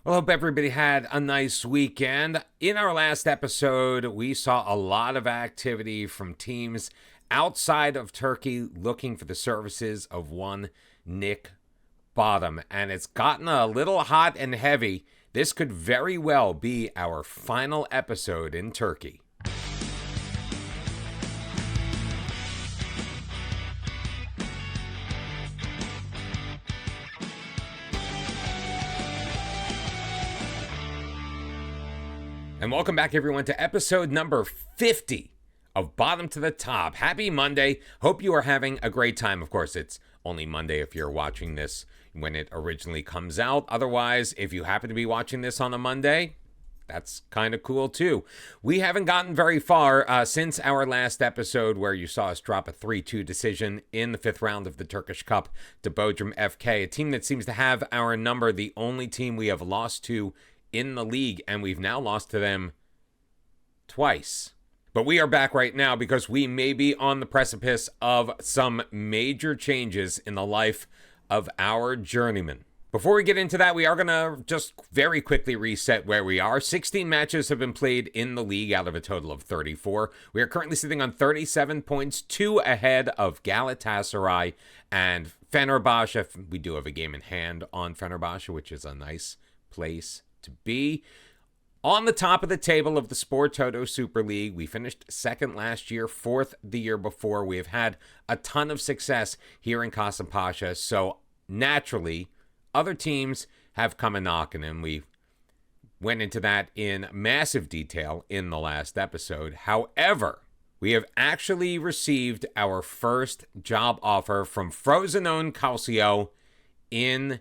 Well, hope everybody had a nice weekend. In our last episode, we saw a lot of activity from teams outside of Turkey looking for the services of one Nick Bottom, and it's gotten a little hot and heavy. This could very well be our final episode in Turkey. And welcome back, everyone, to episode number 50 of Bottom to the Top. Happy Monday. Hope you are having a great time. Of course, it's only Monday if you're watching this when it originally comes out. Otherwise, if you happen to be watching this on a Monday, that's kind of cool, too. We haven't gotten very far since our last episode where you saw us drop a 3-2 decision in the fifth round of the Turkish Cup to Bodrum FK, a team that seems to have our number, the only team we have lost to in the league, and we've now lost to them twice. But we are back right now because we may be on the precipice of some major changes in the life of our journeyman. Before we get into that, we are going to just very quickly reset where we are. 16 matches have been played in the league out of a total of 34. We are currently sitting on 37 points, 2 ahead of Galatasaray and Fenerbahce. We do have a game in hand on Fenerbahce, which is a nice place to be. On the top of the table of the Sport Toto Super League, we finished second last year, fourth the year before. We have had a ton of success here in Kasımpaşa, so naturally, other teams have come a knocking, and we went into that in massive detail in the last episode. However, we have actually received our first job offer from Frosinone Calcio in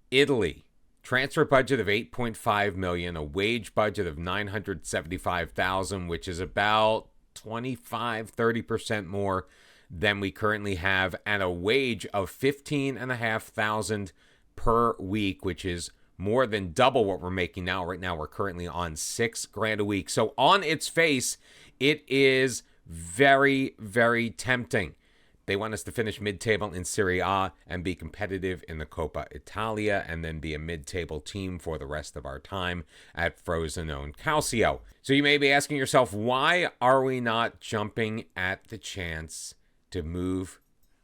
Italy. Transfer budget of $8.5 million, a wage budget of $975,000, which is about 25-30% more than we currently have, and a wage of $15,500 per week, which is more than double what we're making now. Right now, we're currently on $6,000 a week. So on its face, it is very, very tempting. They want us to finish mid-table in Serie A and be competitive in the Coppa Italia and then be a mid-table team for the rest of our time at Frosinone Calcio. So you may be asking yourself, why are we not jumping at the chance to move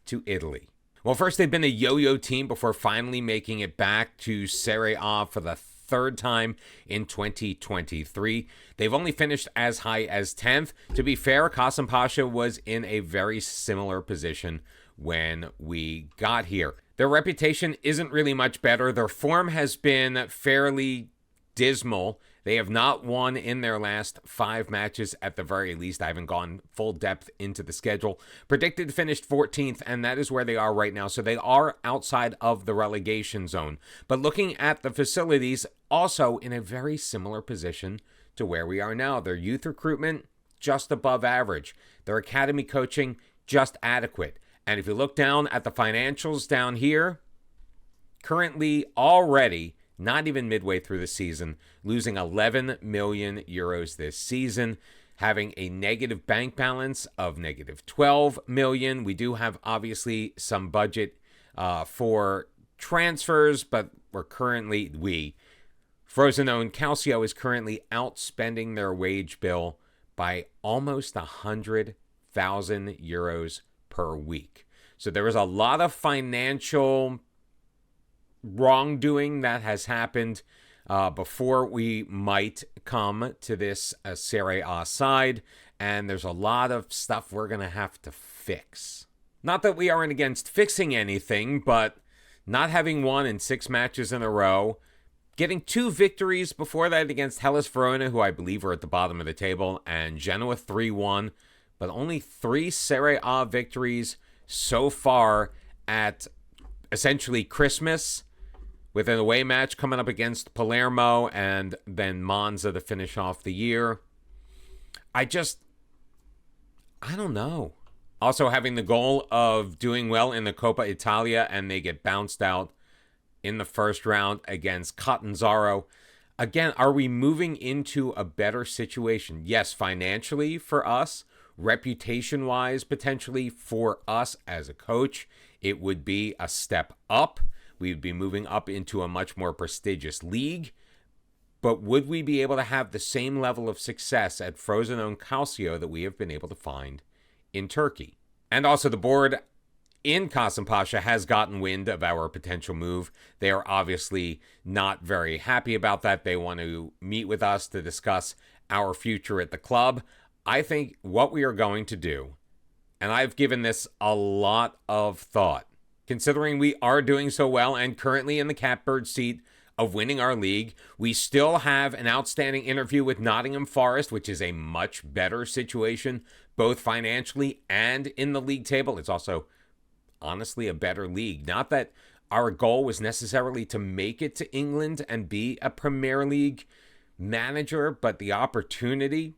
to Italy? Well, first, they've been a yo-yo team before finally making it back to Serie A for the third time in 2023. They've only finished as high as 10th. To be fair, Kasımpaşa was in a very similar position when we got here. Their reputation isn't really much better. Their form has been fairly dismal. They have not won in their last 5 matches at the very least. I haven't gone full depth into the schedule. Predicted finished 14th, and that is where they are right now. So they are outside of the relegation zone. But looking at the facilities, also in a very similar position to where we are now. Their youth recruitment, just above average. Their academy coaching, just adequate. And if you look down at the financials down here, currently already not even midway through the season, losing 11 million euros this season, having a negative bank balance of negative 12 million. We do have, obviously, some budget for transfers, but Frosinone Calcio is currently outspending their wage bill by almost 100,000 euros per week. So there is a lot of financial wrongdoing that has happened before we might come to this Serie A side, and there's a lot of stuff we're going to have to fix. Not that we aren't against fixing anything, but not having won in 6 matches in a row, getting 2 victories before that against Hellas Verona, who I believe are at the bottom of the table, and Genoa 3-1, but only 3 Serie A victories so far at essentially Christmas, with an away match coming up against Palermo and then Monza to finish off the year. I don't know. Also having the goal of doing well in the Coppa Italia, and they get bounced out in the first round against Catanzaro. Again, are we moving into a better situation? Yes, financially for us, reputation-wise, potentially for us as a coach, it would be a step up. We'd be moving up into a much more prestigious league. but would we be able to have the same level of success at Frosinone Calcio that we have been able to find in Turkey? And also, the board in Kasımpaşa has gotten wind of our potential move. They are obviously not very happy about that. They want to meet with us to discuss our future at the club. I think what we are going to do, and I've given this a lot of thought, considering we are doing so well and currently in the catbird seat of winning our league. We still have an outstanding interview with Nottingham Forest, which is a much better situation, both financially and in the league table. It's also honestly a better league. Not that our goal was necessarily to make it to England and be a Premier League manager, but the opportunity.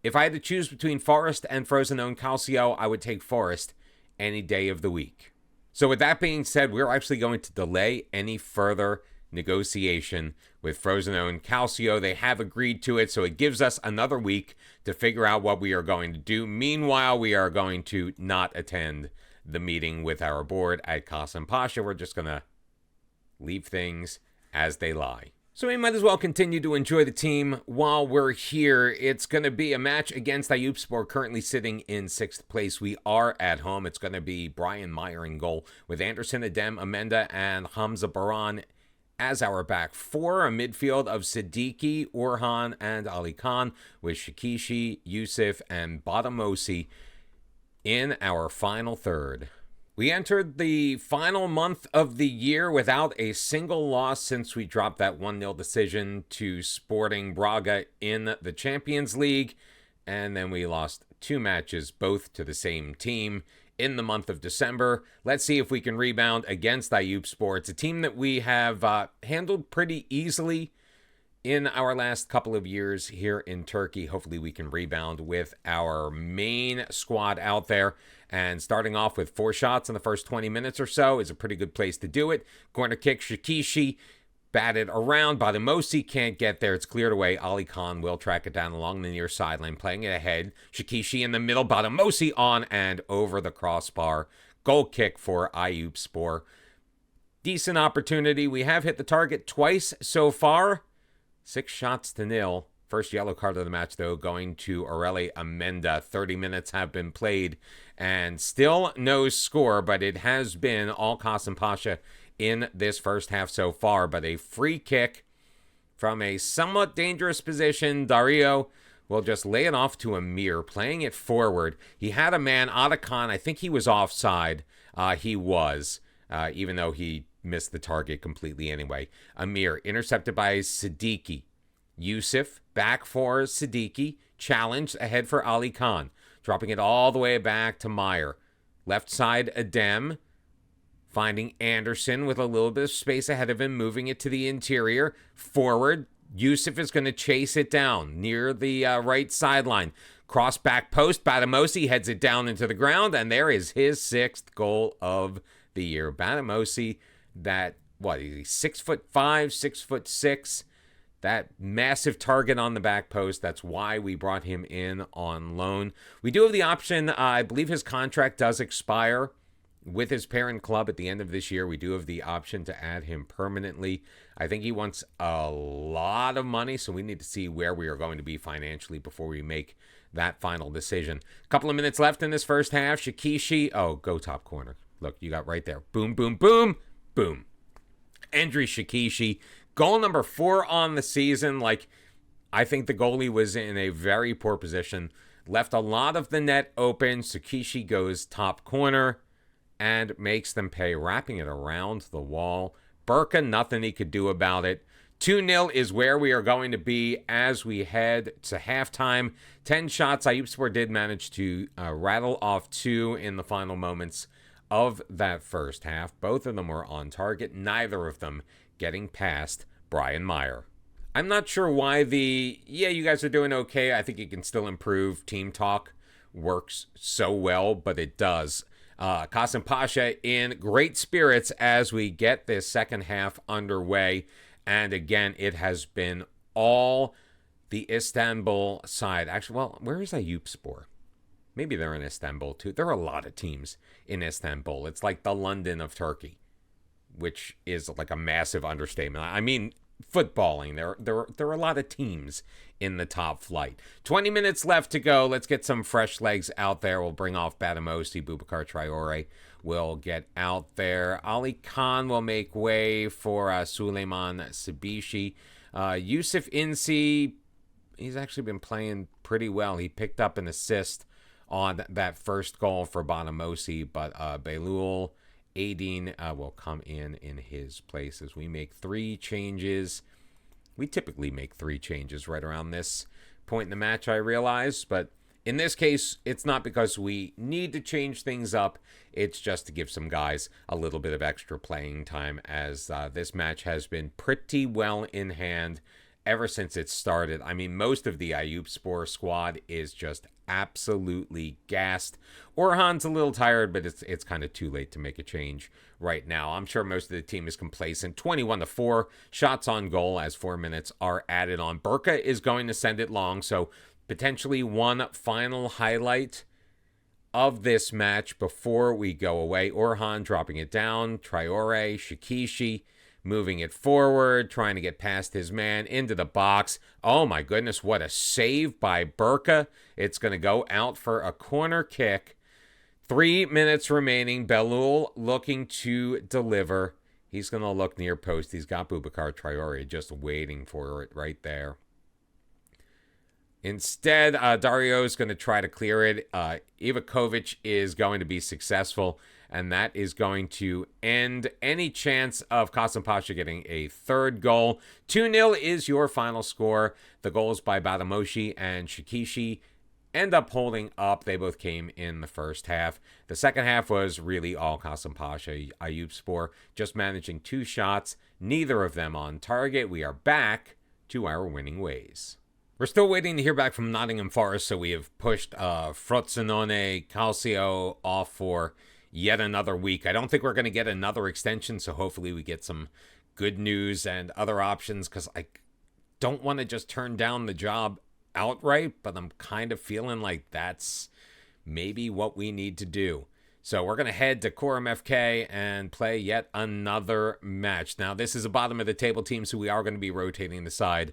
If I had to choose between Forest and Frosinone Calcio, I would take Forest any day of the week. So with that being said, we're actually going to delay any further negotiation with Frosinone Calcio. They have agreed to it, so it gives us another week to figure out what we are going to do. Meanwhile, we are going to not attend the meeting with our board at Kasımpaşa. We're just going to leave things as they lie. So we might as well continue to enjoy the team while we're here. It's going to be a match against Ayubspor, currently sitting in 6th place. We are at home. It's going to be Brian Meyer in goal with Anderson, Adem, Amenda, and Hamza Baran as our back four. A midfield of Siddiqui, Orhan, and Ali Khan with Shikishi, Yusuf, and Badamosi in our final third. We entered the final month of the year without a single loss since we dropped that 1-0 decision to Sporting Braga in the Champions League. And then we lost 2 matches, both to the same team, in the month of December. Let's see if we can rebound against Ayubspor. It's a team that we have handled pretty easily in our last couple of years here in Turkey. Hopefully we can rebound with our main squad out there. And starting off with 4 shots in the first 20 minutes or so is a pretty good place to do it. Corner kick, Shikishi batted around. Badamosi can't get there. It's cleared away. Ali Khan will track it down along the near sideline, playing it ahead. Shikishi in the middle. Badamosi on and over the crossbar. Goal kick for Ayubspor. Decent opportunity. We have hit the target twice so far. 6 shots to 0. First yellow card of the match, though, going to Aureli Amenda. 30 minutes have been played and still no score, but it has been all Kasımpaşa in this first half so far. But a free kick from a somewhat dangerous position. Dario will just lay it off to Amir, playing it forward. He had a man, Atakan. I think he was offside. He was, even though he missed the target completely anyway. Amir intercepted by Siddiqui. Yusuf back for Siddiqui. Challenged ahead for Ali Khan. Dropping it all the way back to Meyer. Left side, Adem. Finding Anderson with a little bit of space ahead of him. Moving it to the interior. Forward. Yusuf is going to chase it down near the right sideline. Cross back post. Badamosi heads it down into the ground. And there is his 6th goal of the year. Badamosi, that, what, he's 6'5", 6'6". That massive target on the back post. That's why we brought him in on loan. We do have the option. I believe his contract does expire with his parent club at the end of this year. We do have the option to add him permanently. I think he wants a lot of money, so we need to see where we are going to be financially before we make that final decision. A couple of minutes left in this first half. Shikishi. Oh, go top corner. Look, you got right there. Boom, boom, boom, boom. Andriy Shikishi. Goal number 4 on the season. I think the goalie was in a very poor position. Left a lot of the net open. Shikishi goes top corner and makes them pay, wrapping it around the wall. Burka, nothing he could do about it. 2-0 is where we are going to be as we head to halftime. 10 shots. Ayubspor did manage to rattle off 2 in the final moments of that first half. Both of them were on target. Neither of them getting past Brian Meyer. I'm not sure why you guys are doing okay, I think you can still improve, team talk works so well, but it does. Kasımpaşa in great spirits as we get this second half underway. And again, it has been all the Istanbul side. Actually, well, where is Ayubspor? Maybe they're in Istanbul too. There are a lot of teams in Istanbul. It's like the London of Turkey, which is like a massive understatement. I mean, footballing. There are a lot of teams in the top flight. 20 minutes left to go. Let's get some fresh legs out there. We'll bring off Badamosi. Boubacar Traore will get out there. Ali Khan will make way for Suleiman Sibishi. Yusuf Insi, he's actually been playing pretty well. He picked up an assist on that first goal for Badamosi, but Belul Aidin will come in his place as we make 3 changes. We typically make 3 changes right around this point in the match, I realize, but in this case, it's not because we need to change things up. It's just to give some guys a little bit of extra playing time, as this match has been pretty well in hand ever since it started. I mean, most of the Ayubspor squad is just absolutely gassed. Orhan's a little tired, but it's kind of too late to make a change right now. I'm sure most of the team is complacent. 21-4 shots on goal as 4 minutes are added on. Burka is going to send it long, so potentially one final highlight of this match before we go away. Orhan dropping it down. Traore, Shikishi moving it forward, trying to get past his man into the box. Oh my goodness, what a save by Burka. It's going to go out for a corner kick. 3 minutes remaining. Belul looking to deliver. He's going to look near post. He's got Boubacar Traore just waiting for it right there. Instead, Dario is going to try to clear it. Ivakovic is going to be successful, and that is going to end any chance of Kasımpaşa getting a third goal. 2-0 is your final score. The goals by Badamoshi and Shikishi end up holding up. They both came in the first half. The second half was really all Kasımpaşa. Ayubspor just managing 2 shots, neither of them on target. We are back to our winning ways. We're still waiting to hear back from Nottingham Forest, so we have pushed Frosinone Calcio off for yet another week. I don't think we're going to get another extension, so hopefully we get some good news and other options, because I don't want to just turn down the job outright, but I'm kind of feeling like that's maybe what we need to do. So we're going to head to Coram FK and play yet another match. Now, this is a bottom-of-the-table team, so we are going to be rotating the side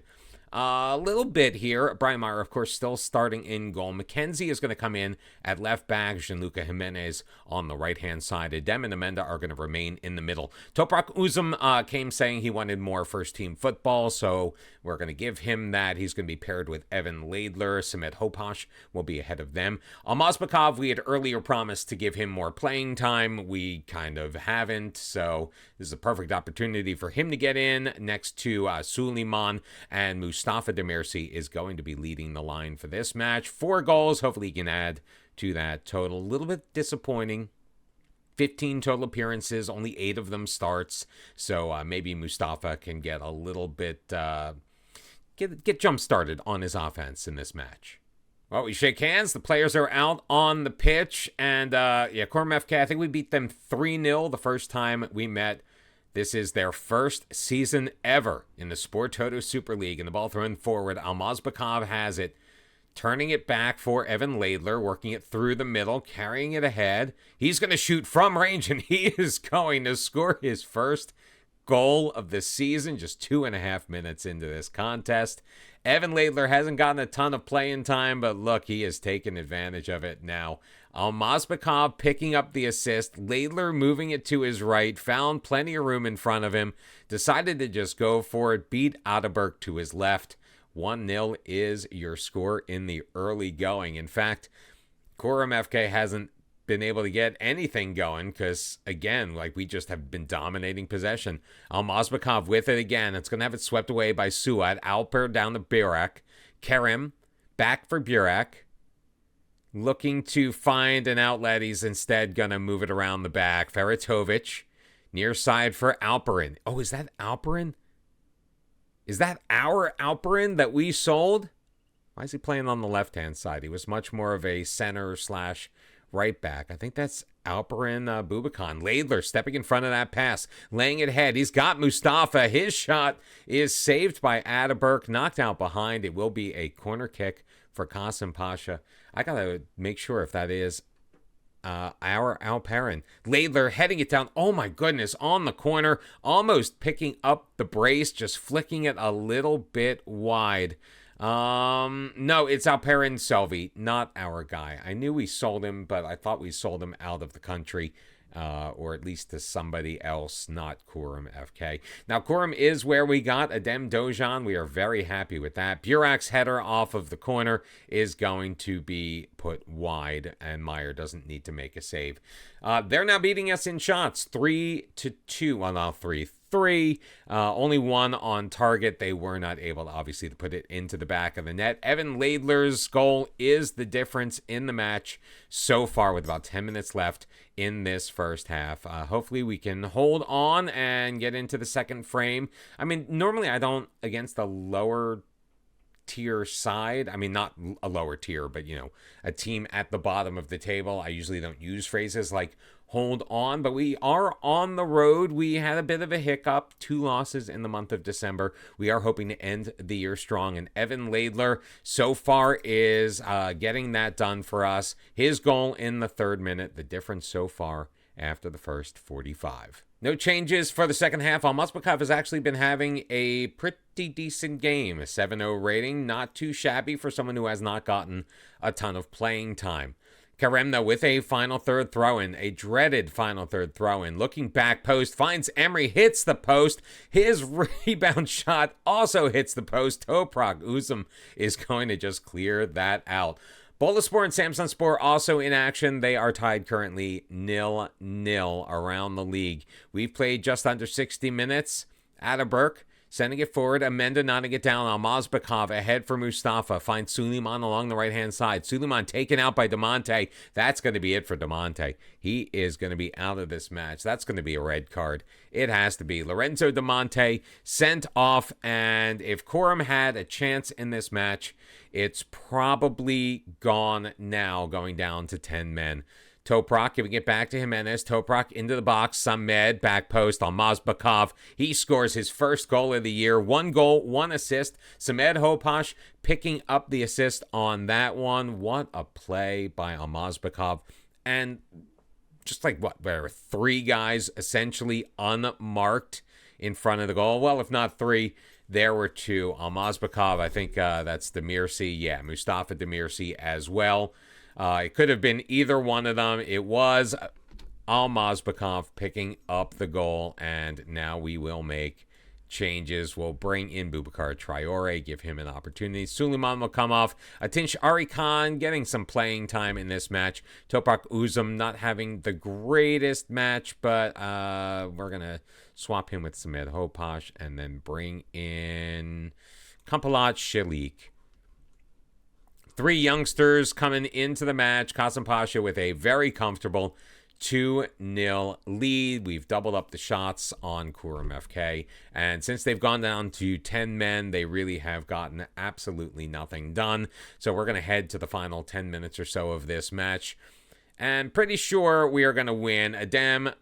a little bit here. Brian Meyer, of course, still starting in goal. Mackenzie is going to come in at left back. Gianluca Jimenez on the right-hand side. Adem and Amenda are going to remain in the middle. Toprak Uzum came saying he wanted more first-team football, so we're going to give him that. He's going to be paired with Evan Laidler. Samet Hopash will be ahead of them. Almazbekov, we had earlier promised to give him more playing time. We kind of haven't, so this is a perfect opportunity for him to get in next to Suleiman, and Mustafa Demirci is going to be leading the line for this match. 4 goals. Hopefully he can add to that total. A little bit disappointing. 15 total appearances, only 8 of them starts. So maybe Mustafa can get a little bit, get jump-started on his offense in this match. Well, we shake hands. The players are out on the pitch. And, Coram FK, I think we beat them 3-0 the first time we met. This is their first season ever in the Sport Toto Super League. And the ball thrown forward. Almazbekov has it. Turning it back for Evan Laidler. Working it through the middle. Carrying it ahead. He's going to shoot from range. And he is going to score his first goal of the season. Just 2.5 minutes into this contest. Evan Laidler hasn't gotten a ton of playing time. But look, he has taken advantage of it now. Almazbekov picking up the assist. Laidler moving it to his right. Found plenty of room in front of him. Decided to just go for it. Beat Ataberk to his left. 1-0 is your score in the early going. In fact, Coram FK hasn't been able to get anything going because, again, we just have been dominating possession. Almazbekov with it again. It's going to have it swept away by Suat. Alper down to Burak. Kerim back for Burak. Looking to find an outlet. He's instead going to move it around the back. Feratovic near side for Alperin. Oh, is that Alperin? Is that our Alperin that we sold? Why is he playing on the left-hand side? He was much more of a center/right back. I think that's Alperin Bubakan. Laidler stepping in front of that pass. Laying it ahead. He's got Mustafa. His shot is saved by Ataberk. Knocked out behind. It will be a corner kick for Kasımpaşa. I got to make sure if that is our Alperin. Laidler heading it down. Oh my goodness, on the corner, almost picking up the brace, just flicking it a little bit wide. No, it's Alperin Selvi, not our guy. I knew we sold him, but I thought we sold him out of the country. Or at least to somebody else, not Kurum FK. Now, Kurum is where we got Adem Dojan. We are very happy with that. Burak's header off of the corner is going to be put wide, and Meyer doesn't need to make a save. They're now beating us in shots, 3-2. Well, not 3-3. Only one on target. They were not able, obviously, to put it into the back of the net. Evan Laidler's goal is the difference in the match so far with about 10 minutes left in this first half. Hopefully we can hold on and get into the second frame. I mean, normally I don't, against a lower tier side, I mean, not a lower tier, but, you know, a team at the bottom of the table, I usually don't use phrases like hold on, but we are on the road. We had a bit of a hiccup, 2 losses in the month of December. We are hoping to end the year strong, and Evan Laidler so far is getting that done for us. His goal in the 3rd minute, the difference so far after the first 45. No changes for the second half. Almazbekov has actually been having a pretty decent game. A 7-0 rating, not too shabby for someone who has not gotten a ton of playing time. Karemna with a final third throw-in, a dreaded final third throw-in. Looking back post, finds Emery, hits the post. His rebound shot also hits the post. Toprak Uzum is going to just clear that out. Bolaspor and Samsunspor also in action. They are tied currently 0-0 around the league. We've played just under 60 minutes. Ataberk sending it forward. Amenda nodding it down. Almazbekov ahead for Mustafa. Finds Suleiman along the right-hand side. Suleiman taken out by Diamante. That's going to be it for Diamante. He is going to be out of this match. That's going to be a red card. It has to be. Lorenzo Diamante sent off. And if Corum had a chance in this match, it's probably gone now, going down to 10 men. Toprak giving it back to Jimenez. Toprak into the box. Samed back post. Almazbekov. He scores his first goal of the year. 1 goal, 1 assist. Samed Hopash picking up the assist on that one. What a play by Almazbekov. And just like what, there were 3 guys essentially unmarked in front of the goal. Well, if not 3, there were 2. Almazbekov, I think that's Demirci. Yeah, Mustafa Demirci as well. It could have been either one of them. It was Almazbekov picking up the goal, and now we will make changes. We'll bring in Boubacar Traore, give him an opportunity. Suleiman will come off. Atinç Arikan getting some playing time in this match. Toprak Uzum not having the greatest match, but we're going to swap him with Samed Hopash and then bring in Kampalat Shalik. 3 youngsters coming into the match. Kasımpaşa with a very comfortable 2-0 lead. We've doubled up the shots on Kurum FK. And since they've gone down to 10 men, they really have gotten absolutely nothing done. So we're going to head to the final 10 minutes or so of this match. And pretty sure we are going to win. Adem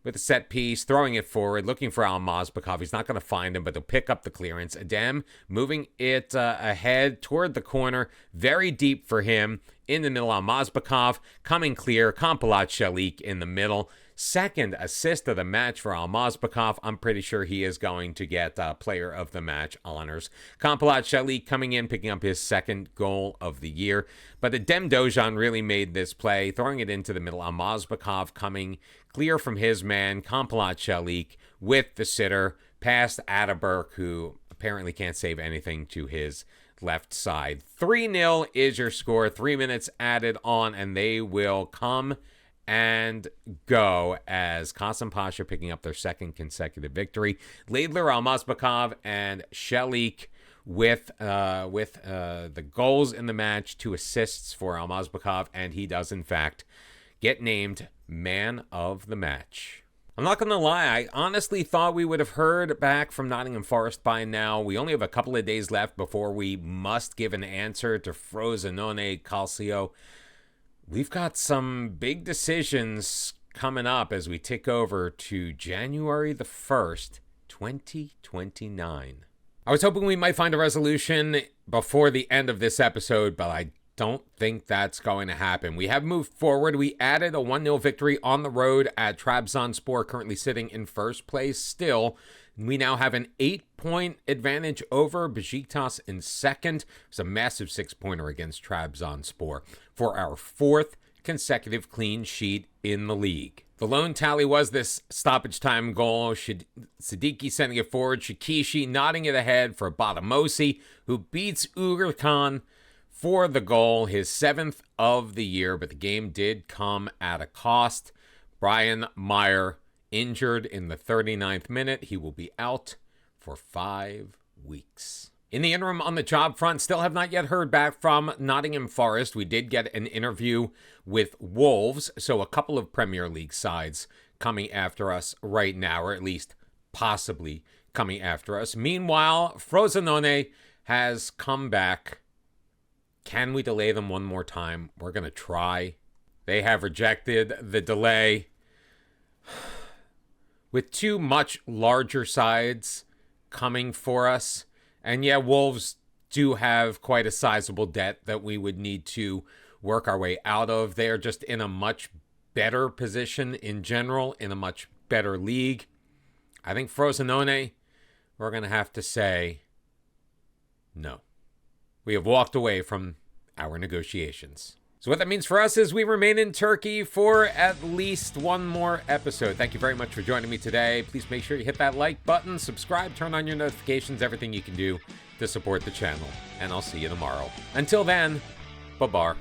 with a set piece, throwing it forward, looking for Almazbekov. He's not going to find him, but they'll pick up the clearance. Adem moving it ahead toward the corner. Very deep for him. In the middle, Almazbekov coming clear. Kampalat Shalik in the middle. Second assist of the match for Almazbekov. I'm pretty sure he is going to get player of the match honors. Kampalat Shalik coming in, picking up his 2nd goal of the year. But Adem Dojan really made this play, throwing it into the middle. Almazbekov coming clear from his man. Kampalat Shalik with the sitter past Ataberk, who apparently can't save anything to his left side. 3-0 is your score. 3 minutes added on, and they will come and go as Kasımpaşa picking up their 2nd consecutive victory. Laidler, Almazbekov, and Shalik with the goals in the match, 2 assists for Almazbekov, and he does in fact get named man of the match. I'm not going to lie, I honestly thought we would have heard back from Nottingham Forest by now. We only have a couple of days left before we must give an answer to Frosinone Calcio. We've got some big decisions coming up as we tick over to January the 1st, 2029. I was hoping we might find a resolution before the end of this episode, but I don't think that's going to happen. We have moved forward. We added a 1-0 victory on the road at Trabzonspor, currently sitting in first place still. We now have an 8-point advantage over Besiktas in second. It's a massive 6-pointer against Trabzonspor for our 4th consecutive clean sheet in the league. The lone tally was this stoppage time goal. Siddiqui sending it forward. Shikishi nodding it ahead for Badamosi, who beats Uğurcan for the goal, his 7th of the year. But the game did come at a cost. Brian Meyer injured in the 39th minute. He will be out for 5 weeks. In the interim, on the job front, still have not yet heard back from Nottingham Forest. We did get an interview with Wolves, so a couple of Premier League sides coming after us right now, or at least possibly coming after us. Meanwhile, Frosinone has come back. Can we delay them one more time? We're going to try. They have rejected the delay. With 2 much larger sides coming for us, and yeah, Wolves do have quite a sizable debt that we would need to work our way out of. They are just in a much better position in general, in a much better league. I think Frosinone, we're going to have to say no. We have walked away from our negotiations. So what that means for us is we remain in Turkey for at least one more episode. Thank you very much for joining me today. Please make sure you hit that like button, subscribe, turn on your notifications, everything you can do to support the channel. And I'll see you tomorrow. Until then, bye-bye.